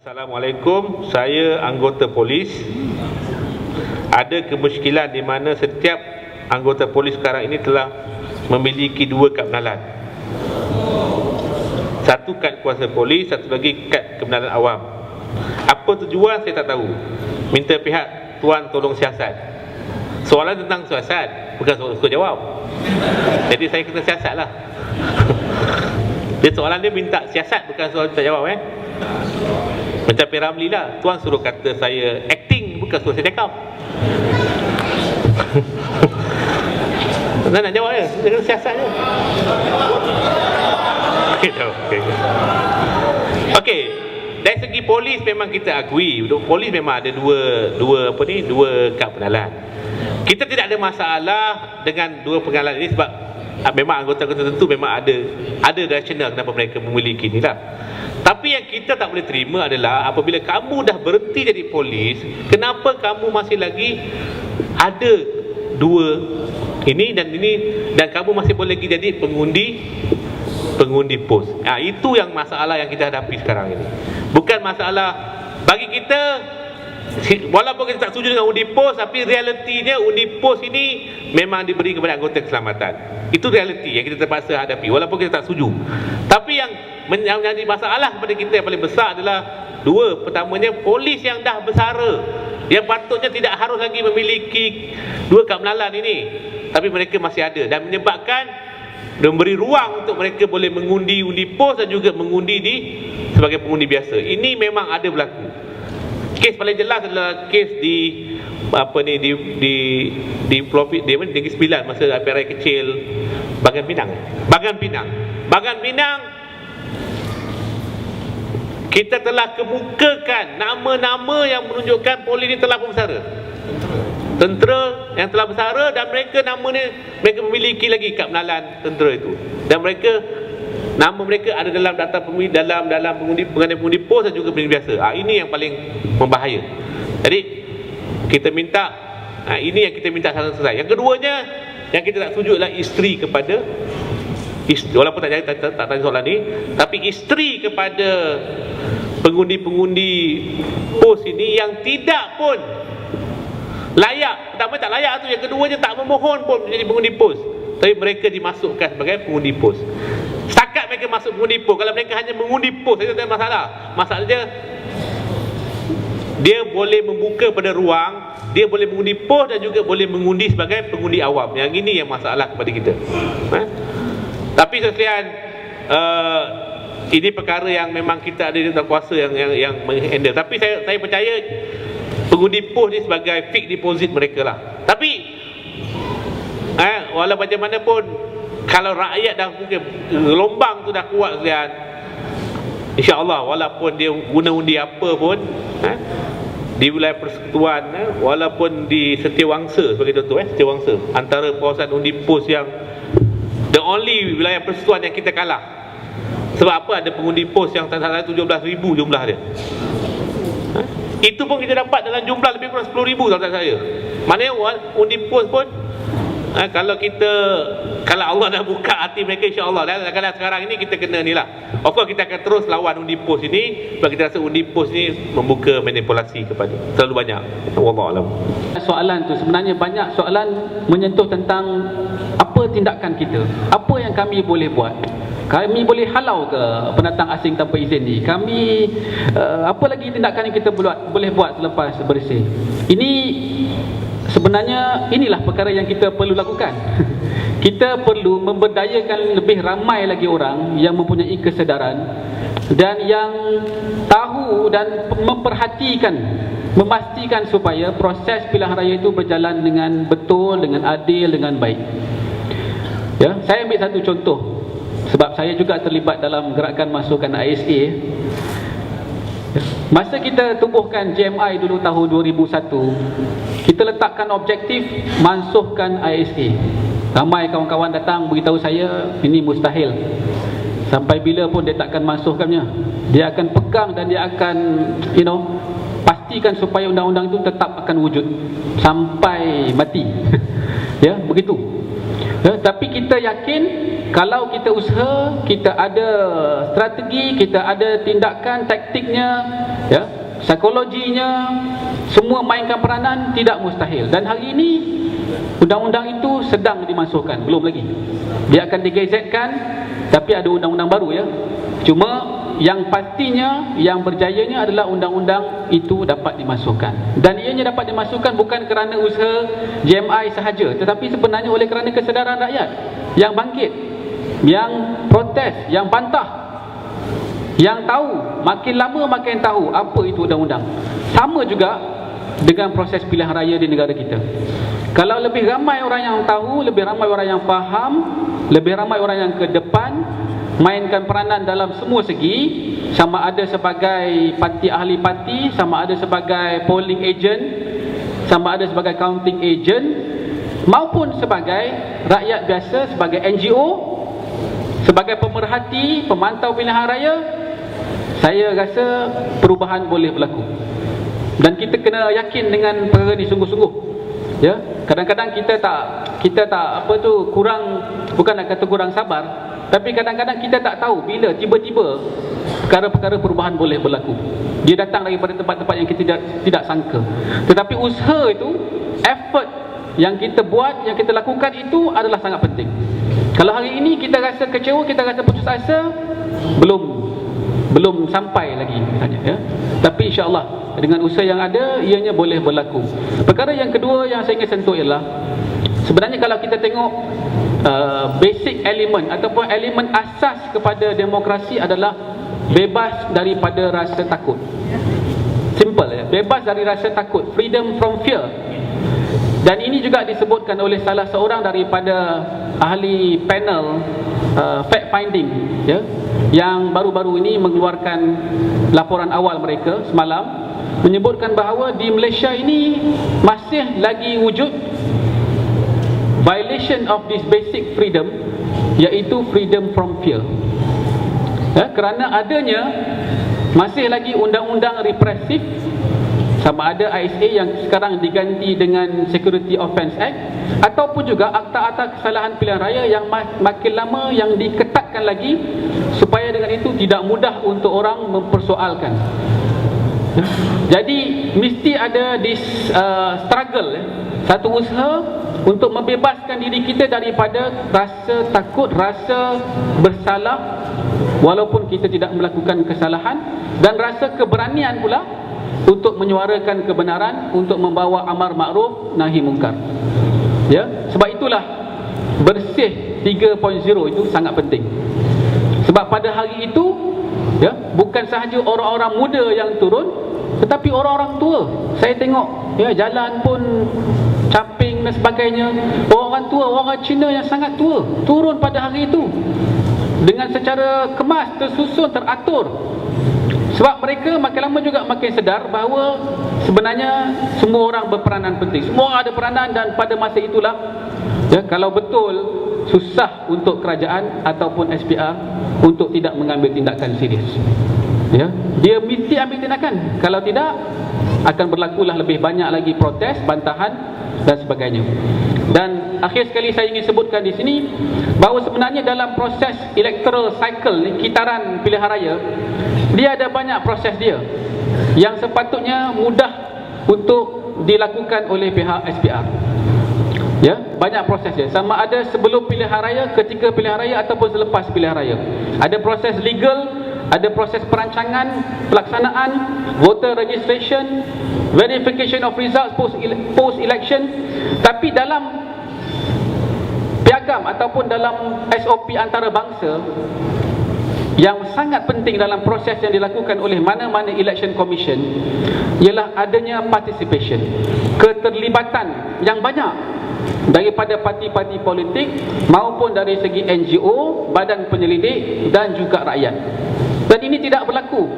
Assalamualaikum, saya anggota polis. Ada kemusykilan di mana setiap anggota polis sekarang ini telah memiliki dua kad penalan. Satu kad kuasa polis, satu lagi kad kebenaran awam. Apa tujuan saya tak tahu. Minta pihak tuan tolong siasat. Soalan tentang siasat, bukan soalan suka jawab. Jadi saya kena siasat lah. Dia soalan dia minta siasat, bukan soalan tak jawab. Macam P. Ramlee lah, tuan suruh kata saya acting, bukan suruh saya cakap. Nak jawab je, dia kena siasat je. Okey, dari segi polis memang kita akui, polis memang ada dua kad penalan. Kita tidak ada masalah dengan dua pengenalan ini sebab memang anggota-anggota tertentu memang ada rasional kenapa mereka memiliki ni lah. Tapi yang kita tak boleh terima adalah apabila kamu dah berhenti jadi polis, kenapa kamu masih lagi ada dua ini dan kamu masih boleh lagi jadi pengundi pos. Itu yang masalah yang kita hadapi sekarang ini. Bukan masalah bagi kita, walaupun kita tak setuju dengan undi pos, tapi realitinya undi pos ini memang diberi kepada anggota keselamatan. Itu realiti yang kita terpaksa hadapi walaupun kita tak setuju. Tapi yang menjadi masalah kepada kita yang paling besar adalah dua. Pertamanya, polis yang dah bersara, yang patutnya tidak harus lagi memiliki dua kad penalan ini, tapi mereka masih ada dan menyebabkan memberi ruang untuk mereka boleh mengundi undi pos dan juga mengundi sebagai pengundi biasa. Ini memang ada berlaku. Kes paling jelas adalah kes di Negeri Sembilan masa APRI kecil Bagan Pinang. Kita telah kemukakan nama-nama yang menunjukkan polis ini telah bersara. Tentera yang telah bersara dan mereka mereka memiliki lagi kad penalan tentera itu. Dan nama mereka ada dalam daftar pengundi, dalam pengundi pos dan juga pengundi biasa. Ini yang paling membahaya. Jadi kita minta ini yang kita minta selesai. Yang keduanya yang kita tak setuju adalah isteri kepada walaupun tak tanya soalan ni, tapi isteri kepada pengundi pos ini yang tidak pun layak. Pertama tak layak tu, yang keduanya tak memohon pun menjadi pengundi pos, tapi mereka dimasukkan sebagai pengundi pos. Setakat mereka masuk pengundi pos, kalau mereka hanya mengundi pos saja tak ada masalah. Masalahnya dia boleh membuka pada ruang, dia boleh mengundi pos dan juga boleh mengundi sebagai pengundi awam. Yang ini yang masalah kepada kita. Tapi sekalian, ini perkara yang memang kita ada di dalam kuasa yang menghandle. Tapi saya percaya pengundi pos ni sebagai fixed deposit mereka lah. Tapi walau macam mana pun, kalau rakyat dah gelombang tu dah kuat sekalian, insya-Allah walaupun dia guna undi apa pun, di wilayah persekutuan, walaupun di Setiawangsa sebagai contoh, Setiawangsa antara kawasan undi pos yang the only wilayah persekutuan yang kita kalah. Sebab apa? Ada pengundi pos yang tak salah 17,000 jumlah dia. Itu pun kita dapat dalam jumlah lebih kurang 10,000 tak saya. Maknanya undi pos pun kalau Allah dah buka hati mereka, insya-Allah. Dan kalau sekarang ini kita kena ni lah. Of course kita akan terus lawan undi pos ini sebab kita rasa undi pos ni membuka manipulasi kepada terlalu banyak. Wallahualam. Soalan tu sebenarnya banyak soalan menyentuh tentang apa tindakan kita, apa yang kami boleh buat. Kami boleh halau ke pendatang asing tanpa izin ni? Kami apa lagi tindakan yang kita boleh buat selepas bersih? Ini sebenarnya inilah perkara yang kita perlu lakukan. Kita perlu memberdayakan lebih ramai lagi orang yang mempunyai kesedaran dan yang tahu dan memastikan supaya proses pilihan raya itu berjalan dengan betul, dengan adil, dengan baik. Ya, saya ambil satu contoh sebab saya juga terlibat dalam gerakan masukkan ISA. Masa kita tubuhkan JMI dulu tahun 2001, kita letakkan objektif mansuhkan ISA. Ramai kawan-kawan datang beritahu saya ini mustahil. Sampai bila pun dia takkan mansuhkannya. Dia akan pegang dan dia akan pastikan supaya undang-undang itu tetap akan wujud sampai mati. Ya, begitu. Tapi kita yakin kalau kita usaha, kita ada strategi, kita ada tindakan, taktiknya, psikologinya, semua mainkan peranan, tidak mustahil. Dan hari ini undang-undang itu sedang dimasukkan, belum lagi. Dia akan digazetkan, tapi ada undang-undang baru ya. Cuma yang pastinya, yang berjayanya adalah undang-undang itu dapat dimasukkan. Dan ianya dapat dimasukkan bukan kerana usaha JMI sahaja, tetapi sebenarnya oleh kerana kesedaran rakyat yang bangkit, yang protes, yang bantah, yang tahu, makin lama makin tahu apa itu undang-undang. Sama juga dengan proses pilihan raya di negara kita. Kalau lebih ramai orang yang tahu, lebih ramai orang yang faham, lebih ramai orang yang ke depan mainkan peranan dalam semua segi, sama ada sebagai parti ahli parti, sama ada sebagai polling agent, sama ada sebagai counting agent, maupun sebagai rakyat biasa, sebagai NGO, sebagai pemerhati, pemantau pilihan raya, saya rasa perubahan boleh berlaku. Dan kita kena yakin dengan perkara ni sungguh-sungguh. Ya, kadang-kadang kita tak kurang, bukan nak kata kurang sabar, tapi kadang-kadang kita tak tahu bila tiba-tiba perkara-perkara perubahan boleh berlaku. Dia datang daripada tempat-tempat yang kita tidak sangka. Tetapi usaha itu, effort yang kita buat, yang kita lakukan itu adalah sangat penting. Kalau hari ini kita rasa kecewa, kita rasa putus asa, belum sampai lagi misalnya, ya. Tapi insya-Allah dengan usaha yang ada, ianya boleh berlaku. Perkara yang kedua yang saya ingin sentuh ialah, sebenarnya kalau kita tengok basic element ataupun elemen asas kepada demokrasi adalah bebas daripada rasa takut. Simple ya, bebas dari rasa takut, freedom from fear. Dan ini juga disebutkan oleh salah seorang daripada ahli panel fact finding, ya, yang baru-baru ini mengeluarkan laporan awal mereka semalam, menyebutkan bahawa di Malaysia ini masih lagi wujud violation of this basic freedom, iaitu freedom from fear. Ya, kerana adanya masih lagi undang-undang represif, sama ada ISA yang sekarang diganti dengan Security Offence Act, ataupun juga akta-akta kesalahan pilihan raya yang makin lama yang diketatkan lagi, supaya dengan itu tidak mudah untuk orang mempersoalkan. Jadi mesti ada this struggle, satu usaha untuk membebaskan diri kita daripada rasa takut, rasa bersalah walaupun kita tidak melakukan kesalahan, dan rasa keberanian pula untuk menyuarakan kebenaran, untuk membawa amar makruf nahi mungkar. Ya, sebab itulah bersih 3.0 itu sangat penting. Sebab pada hari itu, ya, bukan sahaja orang-orang muda yang turun, tetapi orang-orang tua. Saya tengok, ya, jalan pun caping dan sebagainya. Orang tua, orang Cina yang sangat tua turun pada hari itu dengan secara kemas, tersusun, teratur. Sebab mereka makin lama juga makin sedar bahawa sebenarnya semua orang berperanan penting. Semua orang ada peranan, dan pada masa itulah, ya, kalau betul susah untuk kerajaan ataupun SPR untuk tidak mengambil tindakan serius. Ya, dia mesti ambil tindakan. Kalau tidak, akan berlakulah lebih banyak lagi protes, bantahan dan sebagainya. Dan akhir sekali saya ingin sebutkan di sini bahawa sebenarnya dalam proses electoral cycle, kitaran pilihan raya, dia ada banyak proses dia yang sepatutnya mudah untuk dilakukan oleh pihak SPR. Ya, banyak proses dia. Sama ada sebelum pilihan raya, ketika pilihan raya ataupun selepas pilihan raya. Ada proses legal, ada proses perancangan, pelaksanaan, voter registration, verification of results post election. Tapi dalam piagam ataupun dalam SOP antarabangsa, yang sangat penting dalam proses yang dilakukan oleh mana-mana election commission ialah adanya participation, keterlibatan yang banyak daripada parti-parti politik maupun dari segi NGO, badan penyelidik dan juga rakyat. Dan ini tidak berlaku.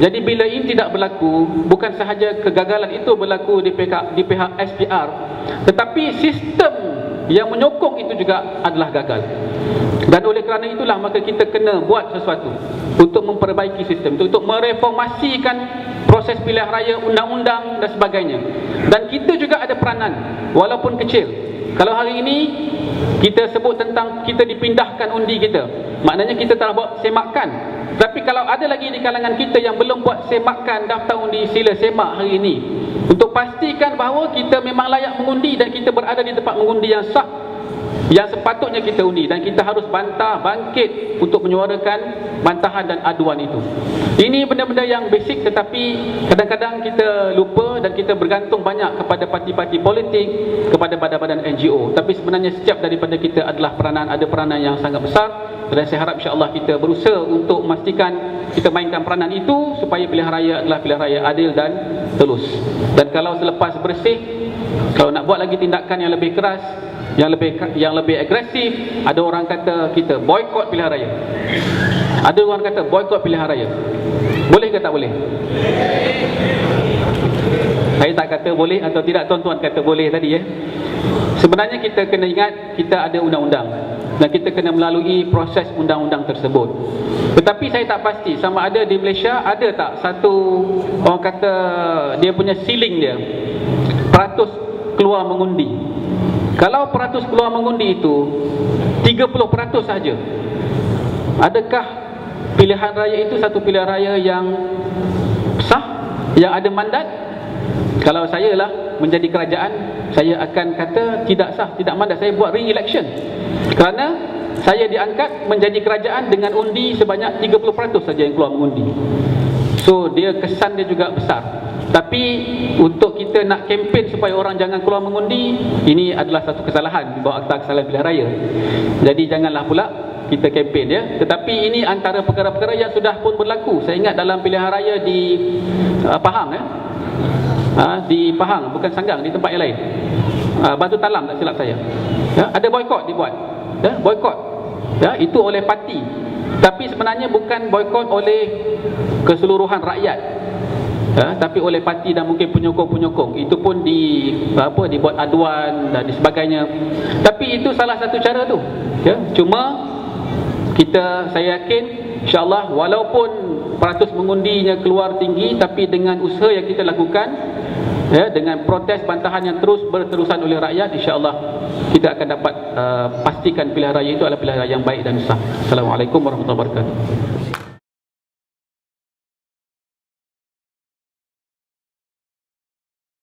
Jadi bila ini tidak berlaku, bukan sahaja kegagalan itu berlaku di pihak SPR, tetapi sistem yang menyokong itu juga adalah gagal. Dan oleh kerana itulah maka kita kena buat sesuatu untuk memperbaiki sistem, untuk mereformasikan proses pilihan raya, undang-undang dan sebagainya. Dan kita juga ada peranan walaupun kecil kalau hari ini kita sebut tentang kita dipindahkan undi kita, maknanya kita telah buat semakan. Tapi kalau ada lagi di kalangan kita yang belum buat semakan daftar undi, sila semak hari ini untuk pastikan bahawa kita memang layak mengundi dan kita berada di tempat mengundi yang sah, yang sepatutnya kita undi, dan kita harus bangkit untuk menyuarakan bantahan dan aduan itu. Ini benda-benda yang basic, tetapi kadang-kadang kita lupa dan kita bergantung banyak kepada parti-parti politik, kepada badan-badan NGO. Tapi sebenarnya setiap daripada kita ada peranan yang sangat besar, dan saya harap insya-Allah kita berusaha untuk memastikan kita mainkan peranan itu supaya pilihan raya adalah pilihan raya adil dan telus. Dan kalau selepas bersih, kalau nak buat lagi tindakan yang lebih keras, yang lebih agresif, ada orang kata kita boykot pilihan raya. Ada orang kata boykot pilihan raya. Boleh ke tak boleh? Saya tak kata boleh atau tidak, tuan-tuan kata boleh tadi ya. Sebenarnya kita kena ingat kita ada undang-undang dan kita kena melalui proses undang-undang tersebut. Tetapi saya tak pasti sama ada di Malaysia ada tak satu, orang kata dia punya ceiling dia, peratus keluar mengundi. Kalau peratus keluar mengundi itu 30% saja, adakah pilihan raya itu satu pilihan raya yang sah, yang ada mandat? Kalau saya lah menjadi kerajaan, saya akan kata tidak sah, tidak mandat. Saya buat re-election kerana saya diangkat menjadi kerajaan dengan undi sebanyak 30% saja yang keluar mengundi. So dia kesan dia juga besar. Tapi untuk kita nak kempen supaya orang jangan keluar mengundi, ini adalah satu kesalahan, bawa akta kesalahan pilihan raya. Jadi janganlah pula kita kempen ya. Tetapi ini antara perkara-perkara yang sudah pun berlaku. Saya ingat dalam pilihan raya di Pahang ya. Di Pahang, bukan Sanggang, di tempat yang lain. Batu Talam tak silap saya. Ya, ada boykot dibuat. Ya, boykot. Ya, itu oleh parti. Tapi sebenarnya bukan boykot oleh keseluruhan rakyat. Ya, tapi oleh parti dan mungkin penyokong-penyokong. Itu pun dibuat aduan dan sebagainya. Tapi itu salah satu cara tu. Ya, cuma saya yakin insya-Allah walaupun peratus mengundinya keluar tinggi, tapi dengan usaha yang kita lakukan ya, dengan protes bantahan yang terus berterusan oleh rakyat, insya-Allah kita akan dapat pastikan pilihan raya itu adalah pilihan raya yang baik dan sah. Assalamualaikum warahmatullahi wabarakatuh.